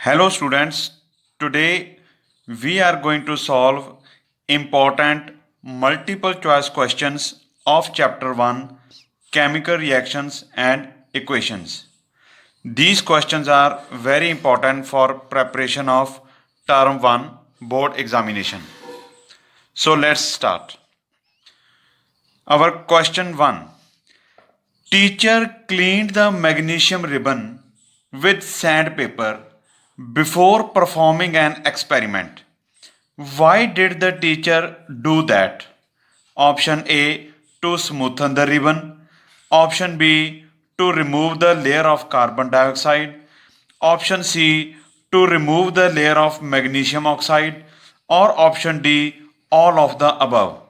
Hello students, today we are going to solve important multiple choice questions of chapter 1 chemical reactions and equations. These questions are very important for preparation of term 1 board examination. So let's start. Our question 1. Teacher cleaned the magnesium ribbon with sandpaper before performing an experiment. Why did the teacher do that? Option A, to smoothen the ribbon. Option B, to remove the layer of carbon dioxide. Option C, to remove the layer of magnesium oxide. Or option D, all of the above.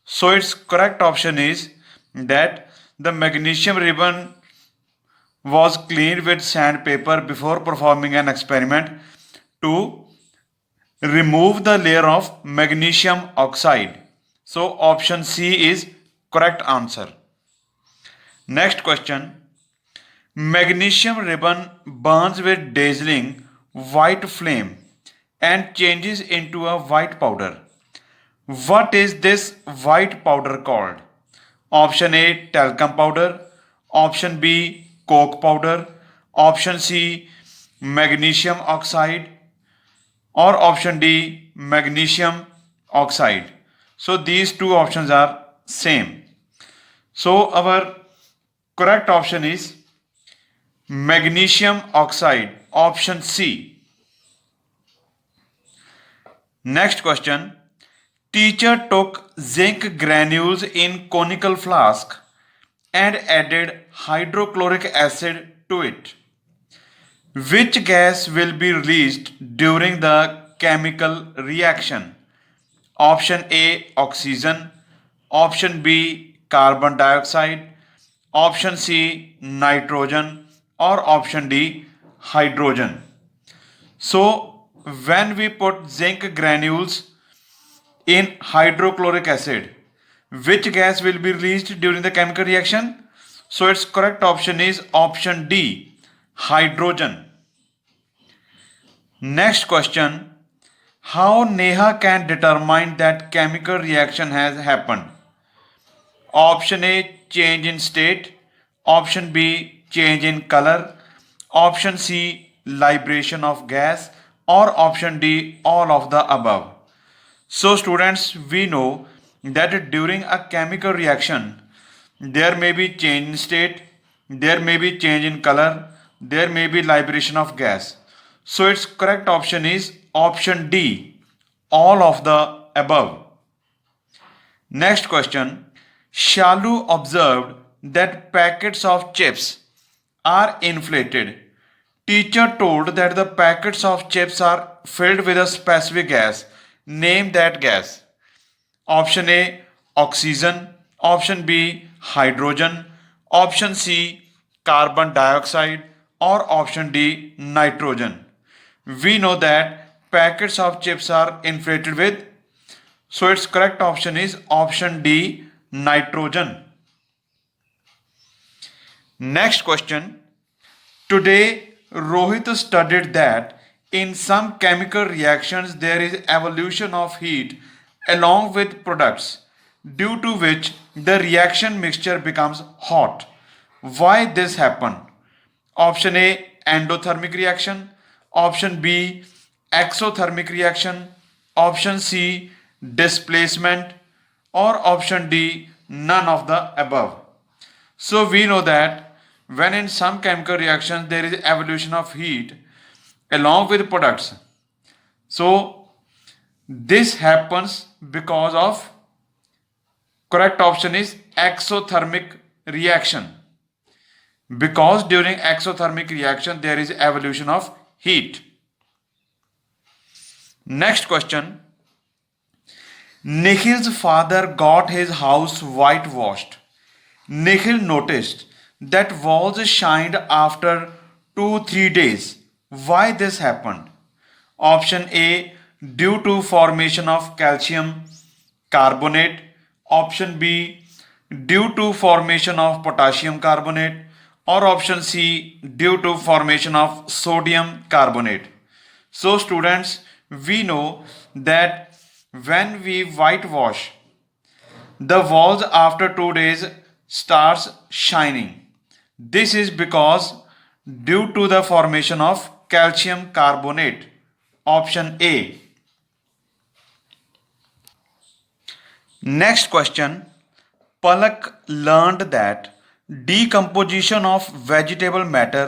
So its correct option is that the magnesium ribbon was cleaned with sandpaper before performing an experiment to remove the layer of magnesium oxide. So option C is correct answer. Next question. Magnesium ribbon burns with dazzling white flame and changes into a white powder. What is this white powder called? Option A, talcum powder. Option B, coke powder. Option C, magnesium oxide. Or option D, magnesium oxide. So these two options are same. So our correct option is magnesium oxide, option C. Next question. Teacher took zinc granules in conical flask and added hydrochloric acid to it. Which gas will be released during the chemical reaction? Option A, oxygen. Option B, carbon dioxide. Option C, nitrogen. Or option D, hydrogen. So when we put zinc granules in hydrochloric acid, which gas will be released during the chemical reaction? So its correct option is option D, hydrogen. Next question. How Neha can determine that chemical reaction has happened? Option A, change in state. Option B, change in color. Option C, libration of gas. Or option D, all of the above. So students, we know that during a chemical reaction, there may be change in state, there may be change in color, there may be liberation of gas. So its correct option is option D, all of the above. Next question. Shalu observed that packets of chips are inflated. Teacher told that the packets of chips are filled with a specific gas. Name that gas. Option A, oxygen. Option B, hydrogen. Option C, carbon dioxide. Or option D, nitrogen. We know that packets of chips are inflated with, so its correct option is option D, nitrogen. Next question. Today, Rohit studied that in some chemical reactions there is evolution of heat along with products, due to which the reaction mixture becomes hot. Why this happen? Option A, endothermic reaction. Option B, exothermic reaction. Option C, displacement. Or option D, none of the above. So we know that when in some chemical reactions there is evolution of heat along with products. So this happens because of, correct option is exothermic reaction. Because during exothermic reaction there is evolution of heat. Next question. Nikhil's father got his house whitewashed. Nikhil noticed that walls shined after 2-3 days. Why this happened? Option A, due to formation of calcium carbonate. Option B, due to formation of potassium carbonate. Or option C, due to formation of sodium carbonate. So students, we know that when we whitewash, the walls after 2 days starts shining. This is because due to the formation of calcium carbonate. Option A. Next question. Palak learned that decomposition of vegetable matter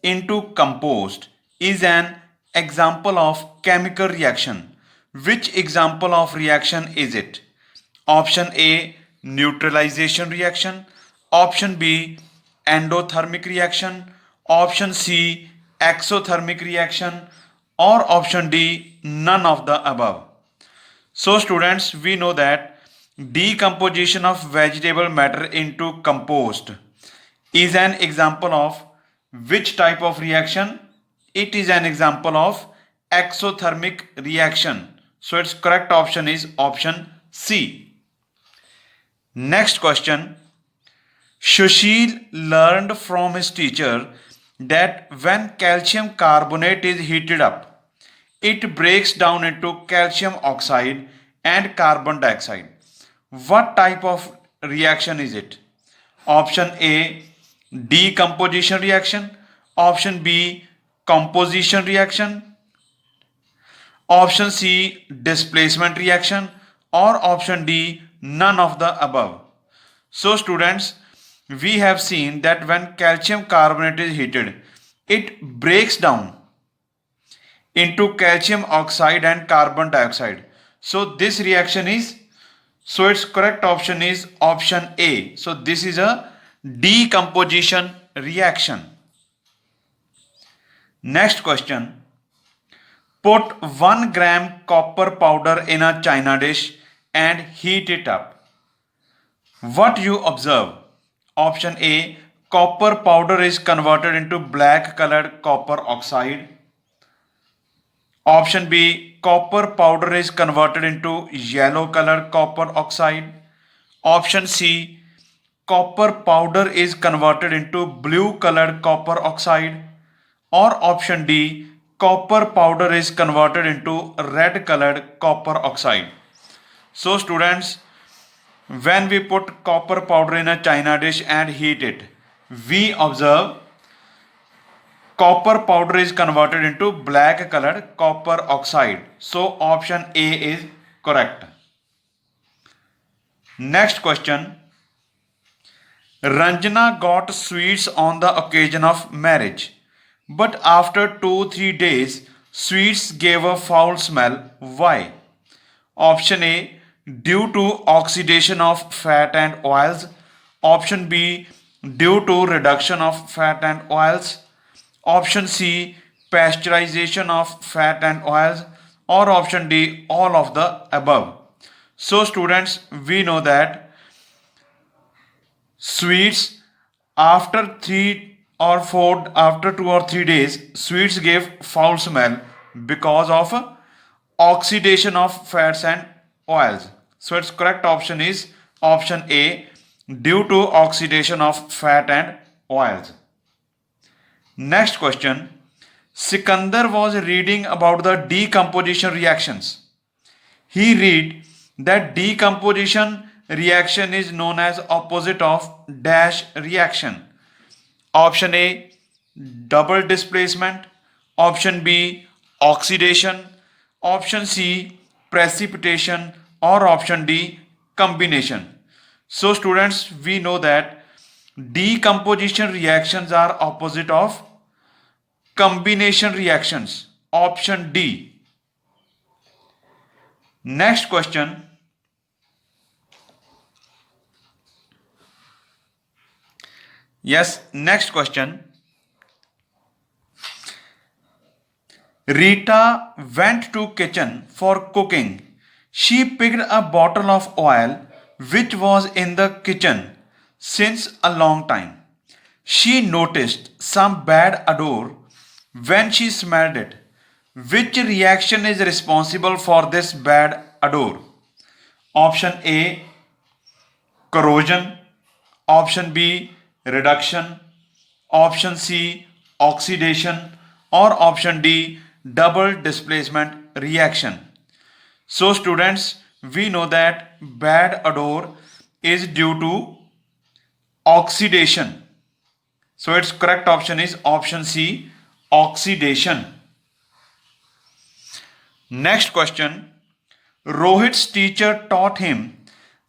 into compost is an example of chemical reaction. Which example of reaction is it? Option A, neutralization reaction. Option B, endothermic reaction. Option C, exothermic reaction. Or option D, none of the above. So students, we know that decomposition of vegetable matter into compost is an example of which type of reaction? It is an example of exothermic reaction. So its correct option is option C. Next question. Sushil learned from his teacher that when calcium carbonate is heated up, it breaks down into calcium oxide and carbon dioxide. What type of reaction is it? Option A, decomposition reaction. Option B, composition reaction. Option C, displacement reaction. Or option D, none of the above. So students, we have seen that when calcium carbonate is heated, it breaks down into calcium oxide and carbon dioxide. So this reaction is, so its correct option is option A. So this is a decomposition reaction. Next question. Put 1 gram copper powder in a china dish and heat it up. What you observe? Option A, copper powder is converted into black colored copper oxide. Option B, copper powder is converted into yellow colored copper oxide. Option C, copper powder is converted into blue colored copper oxide. Or option D, copper powder is converted into red colored copper oxide. So students, when we put copper powder in a china dish and heat it, we observe copper powder is converted into black colored copper oxide. So option A is correct. Next question. Ranjana got sweets on the occasion of marriage, but after 2-3 days, sweets gave a foul smell. Why? Option A, due to oxidation of fat and oils. Option B, due to reduction of fat and oils. Option C, pasteurization of fat and oils. Or option D, all of the above. So students, we know that sweets after 2 or 3 days, sweets give foul smell because of oxidation of fats and oils. So its correct option is option A, due to oxidation of fat and oils. Next question. Sikandar was reading about the decomposition reactions. He read that decomposition reaction is known as opposite of dash reaction. Option A, double displacement. Option B, oxidation. Option C, precipitation. Or option D, combination. So students, we know that decomposition reactions are opposite of combination reactions. Option D. Next question. Yes, next question. Rita went to kitchen for cooking. She picked a bottle of oil which was in the kitchen since a long time. She noticed some bad odor when she smelled it. Which reaction is responsible for this bad odor? Option A, corrosion. Option B, reduction. Option C, oxidation. Or option D, double displacement reaction. So students, we know that bad odor is due to oxidation. So its correct option is option C, oxidation. Next question. Rohit's teacher taught him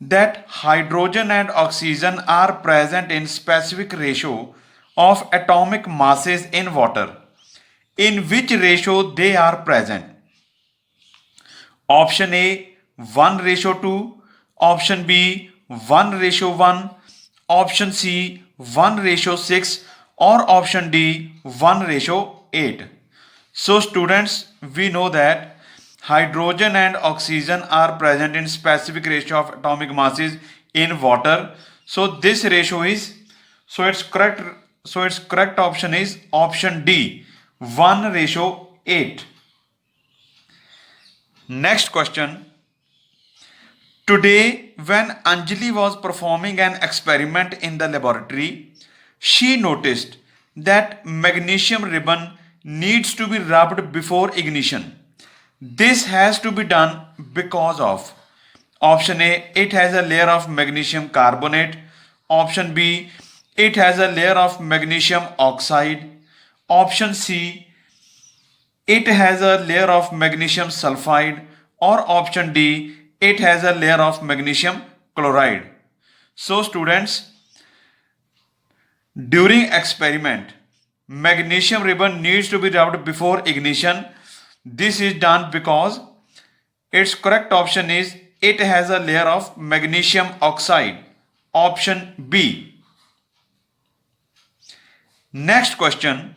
that hydrogen and oxygen are present in specific ratio of atomic masses in water. In which ratio they are present? Option A 1:2, option B 1:1, option C 1:6, or option D 1:8. So students, we know that hydrogen and oxygen are present in specific ratio of atomic masses in water. So this ratio is, its correct option is option D 1:8. Next question. Today, when Anjali was performing an experiment in the laboratory, she noticed that magnesium ribbon needs to be rubbed before ignition. This has to be done because of option A, it has a layer of magnesium carbonate, option B, it has a layer of magnesium oxide, option C, it has a layer of magnesium sulfide, or option D, it has a layer of magnesium chloride. So students, during experiment, magnesium ribbon needs to be rubbed before ignition. This is done because its correct option is it has a layer of magnesium oxide, option B. Next question.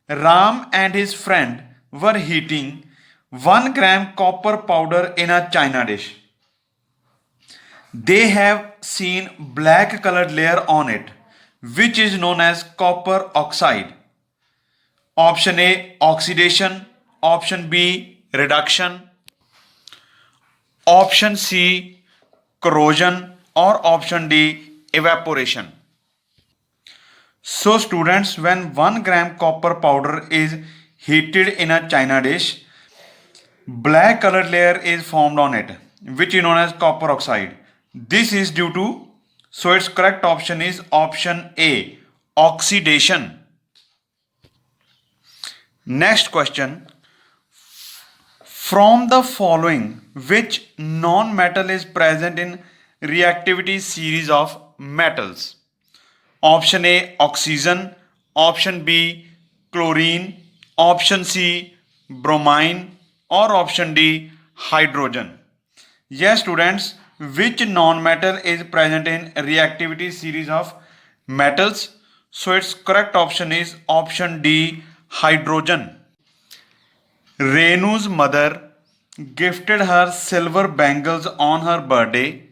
Ram and his friend were heating 1 gram copper powder in a china dish. They have seen black colored layer on it, which is known as copper oxide. Option A oxidation, option B reduction, option C corrosion, or option D evaporation. So students, when 1 gram copper powder is heated in a china dish, black colored layer is formed on it, which is known as copper oxide. This is due to, so its correct option is option A, oxidation. Next question. From the following, which non-metal is present in reactivity series of metals? Option A oxygen, option B chlorine, option C bromine, or option D hydrogen. Yes students, which non-metal is present in reactivity series of metals? So its correct option is option D hydrogen. Renu's mother gifted her silver bangles on her birthday,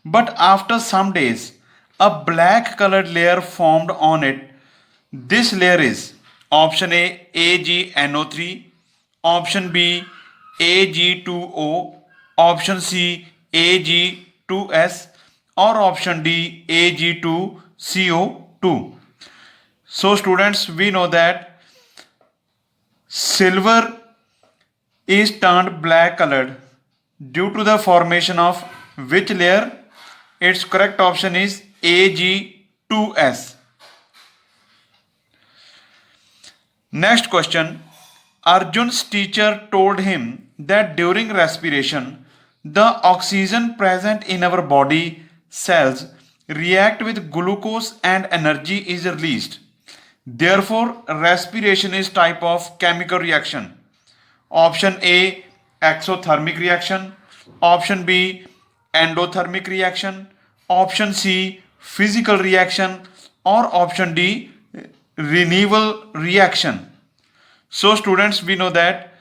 but after some days, a black colored layer formed on it. This layer is option A AgNO3, option B Ag2O, option C Ag2S, or option D Ag2CO2. So students, we know that silver is turned black colored due to the formation of which layer? Its correct option is Ag2S. Next question. Arjun's teacher told him that during respiration, the oxygen present in our body cells react with glucose and energy is released. Therefore, respiration is type of chemical reaction. Option A exothermic reaction, option B endothermic reaction, option C physical reaction, or option D renewal reaction. So students, we know that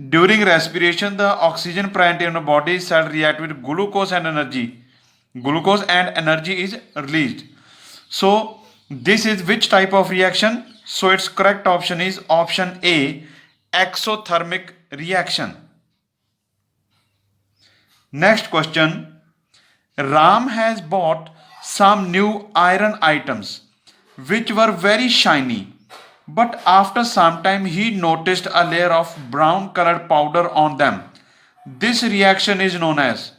during respiration the oxygen present in the body cell react with glucose and energy. Glucose and energy is released. So this is which type of reaction? So its correct option is option A exothermic reaction. Next question. Ram has bought some new iron items which were very shiny, but after some time he noticed a layer of brown colored powder on them. This reaction is known as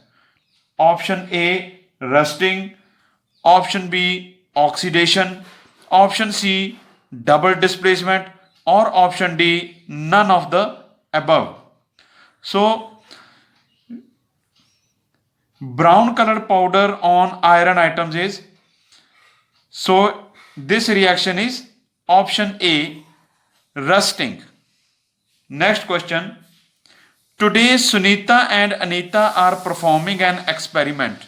option A, rusting, option B, oxidation, option C, double displacement, or option D, none of the above. So brown colored powder on iron items is, so this reaction is option A, rusting. Next question. Today Sunita and Anita are performing an experiment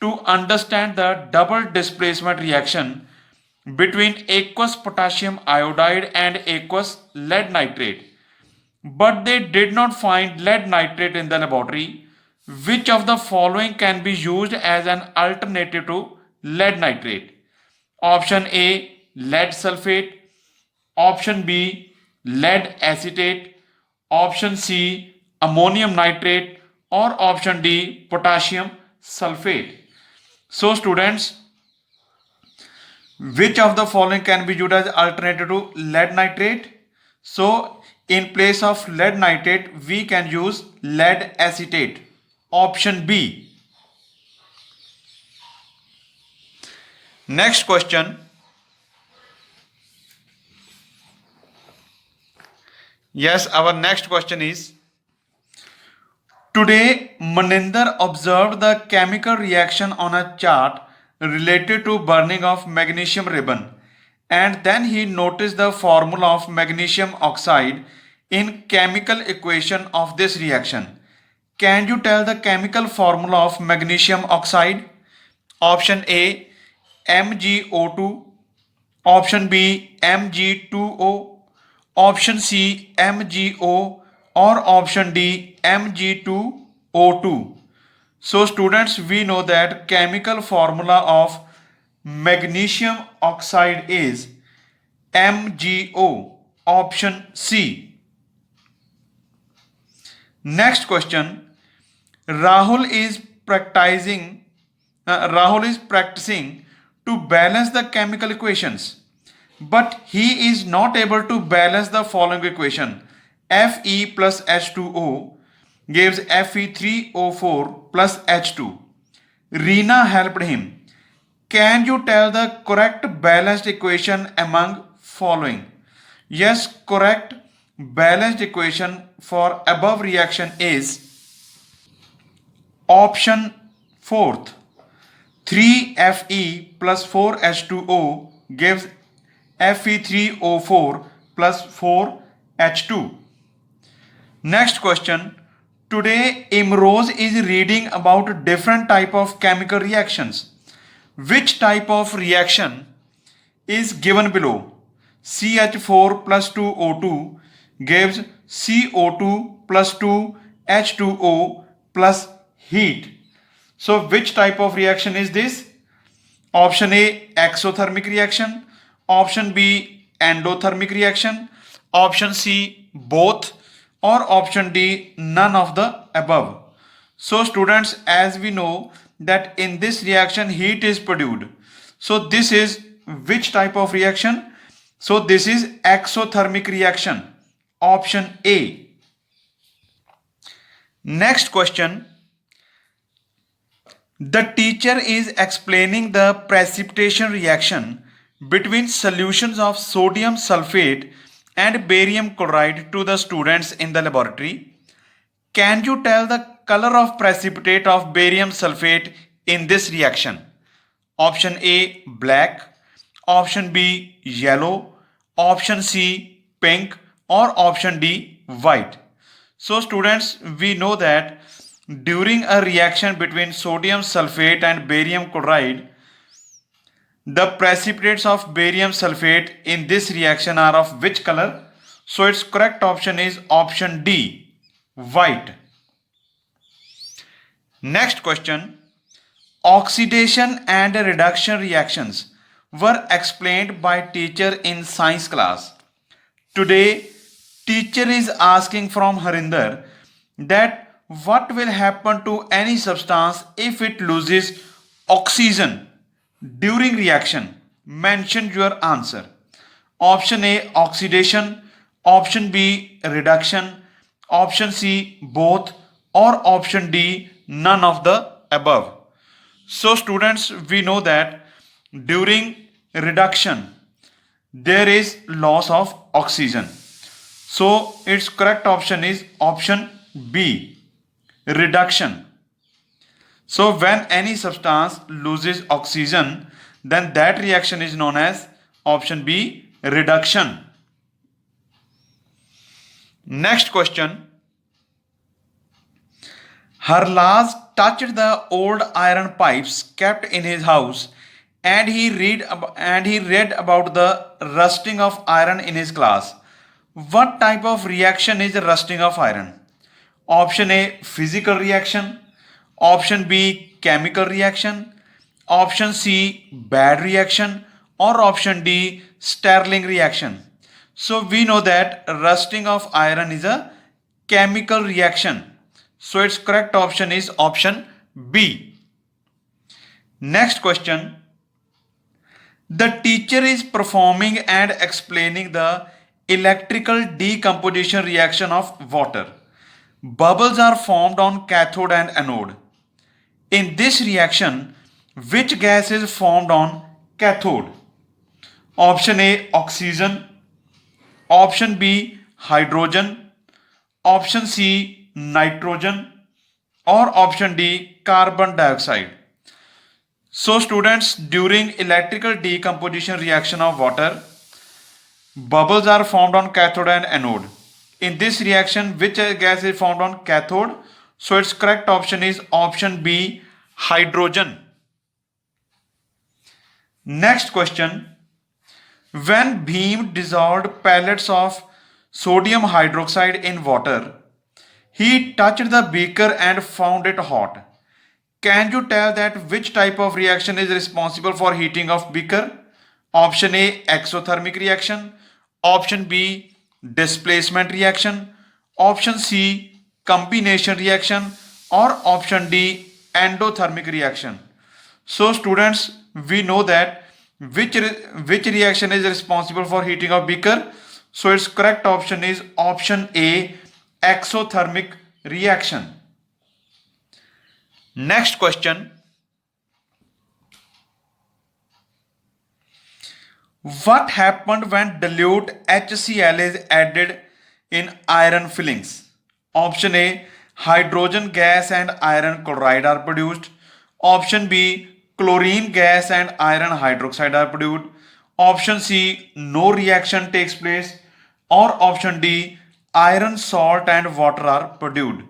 to understand the double displacement reaction between aqueous potassium iodide and aqueous lead nitrate, but they did not find lead nitrate in the laboratory. Which of the following can be used as an alternative to lead nitrate? Option A, lead sulfate, option B, lead acetate, option C, ammonium nitrate, or option D, potassium sulfate. So students, which of the following can be used as alternative to lead nitrate? So in place of lead nitrate we can use lead acetate, option B. Next question. Yes, our next question is, today Maninder observed the chemical reaction on a chart related to burning of magnesium ribbon, and then he noticed the formula of magnesium oxide in chemical equation of this reaction. Can you tell the chemical formula of magnesium oxide? Option A, MgO2, option B, Mg2O, option C, MgO, or option D, Mg2O2. So students, we know that chemical formula of magnesium oxide is MgO, option C. Next question. Rahul is practicing to balance the chemical equations, but he is not able to balance the following equation. Fe plus H2O gives Fe3O4 plus H2. Reena helped him. Can you tell the correct balanced equation among following? Yes, correct balanced equation for above reaction is option 4th. 3Fe plus 4H2O gives Fe3O4 plus 4H2. Next question. Today Imrose is reading about different type of chemical reactions. Which type of reaction is given below? CH4 plus 2O2 gives CO2 plus 2 H2O plus heat. So which type of reaction is this? Option A, exothermic reaction, option B, endothermic reaction, option C, both, or option D, none of the above. So students, as we know that in this reaction heat is produced. So this is which type of reaction? So this is exothermic reaction, option A. Next question. The teacher is explaining the precipitation reaction between solutions of sodium sulfate and barium chloride to the students in the laboratory. Can you tell the color of precipitate of barium sulfate in this reaction? Option A, black, option B, yellow, option C, pink, or option D, white. So students, we know that during a reaction between sodium sulfate and barium chloride, the precipitates of barium sulfate in this reaction are of which color? So its correct option is option D, white. Next question. Oxidation and reduction reactions were explained by teacher in science class. Today, teacher is asking from Harinder that what will happen to any substance if it loses oxygen during reaction? Mention your answer. Option A, oxidation. Option B, reduction. Option C, both. Or option D, none of the above. So students, we know that during reduction, there is loss of oxygen. So its correct option is option B, reduction. So when any substance loses oxygen, then that reaction is known as option B, reduction. Next question. Harlaz touched the old iron pipes kept in his house and he read about the rusting of iron in his class. What type of reaction is rusting of iron? Option A, physical reaction. Option B, chemical reaction. Option C, bad reaction. Or option D, Stirling reaction. So we know that rusting of iron is a chemical reaction. So its correct option is option B. Next question. The teacher is performing and explaining the electrical decomposition reaction of water. Bubbles are formed on cathode and anode. In this reaction, which gas is formed on cathode? Option A, oxygen. Option B, hydrogen. Option C, nitrogen. Or option D, carbon dioxide. So students, during electrical decomposition reaction of water, bubbles are formed on cathode and anode. In this reaction, which gas is formed on cathode? So its correct option is option B, hydrogen. Next question. When Bhim dissolved pellets of sodium hydroxide in water, he touched the beaker and found it hot. Can you tell that which type of reaction is responsible for heating of beaker? Option A, exothermic reaction. Option B, displacement reaction. Option C, combination reaction. Or option D, endothermic reaction. So students, we know that which reaction is responsible for heating of beaker. So its correct option is option A, exothermic reaction. Next question. What happened when dilute HCl is added in iron fillings? Option A, hydrogen gas and iron chloride are produced. Option B, chlorine gas and iron hydroxide are produced. Option C, no reaction takes place. Or option D, iron salt and water are produced.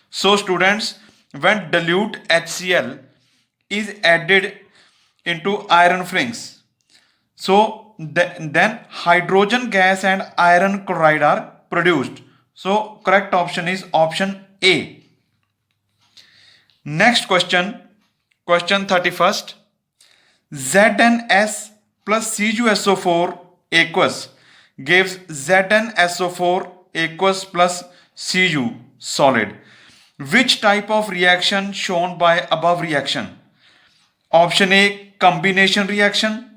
So students, when dilute HCl is added into iron fillings, so then hydrogen gas and iron chloride are produced. So correct option is option A. Next question, question 31st. ZnS plus CuSO4 aqueous gives ZnSO4 aqueous plus Cu solid. Which type of reaction shown by above reaction? Option A, combination reaction.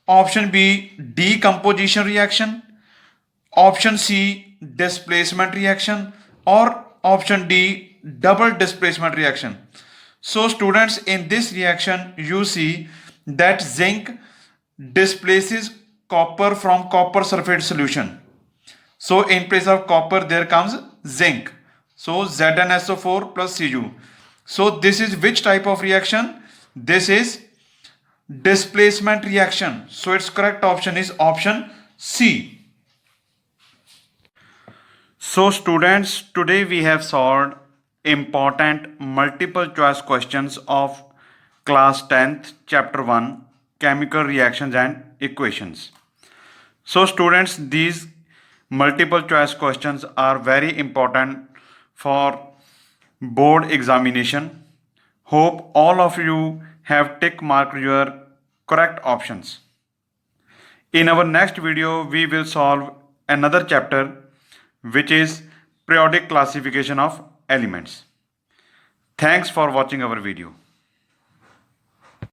Option B, decomposition reaction. Option C, displacement reaction. Or option D, double displacement reaction. So students, in this reaction you see that zinc displaces copper from copper sulfate solution. So in place of copper there comes zinc. So ZnSO4 plus Cu. So this is which type of reaction? This is displacement reaction. So its correct option is option C. So students, today we have solved important multiple choice questions of class 10th chapter 1 chemical reactions and equations. So students, these multiple choice questions are very important for board examination. Hope all of you have tick marked your correct options. In our next video, we will solve another chapter which is periodic classification of elements. Thanks for watching our video.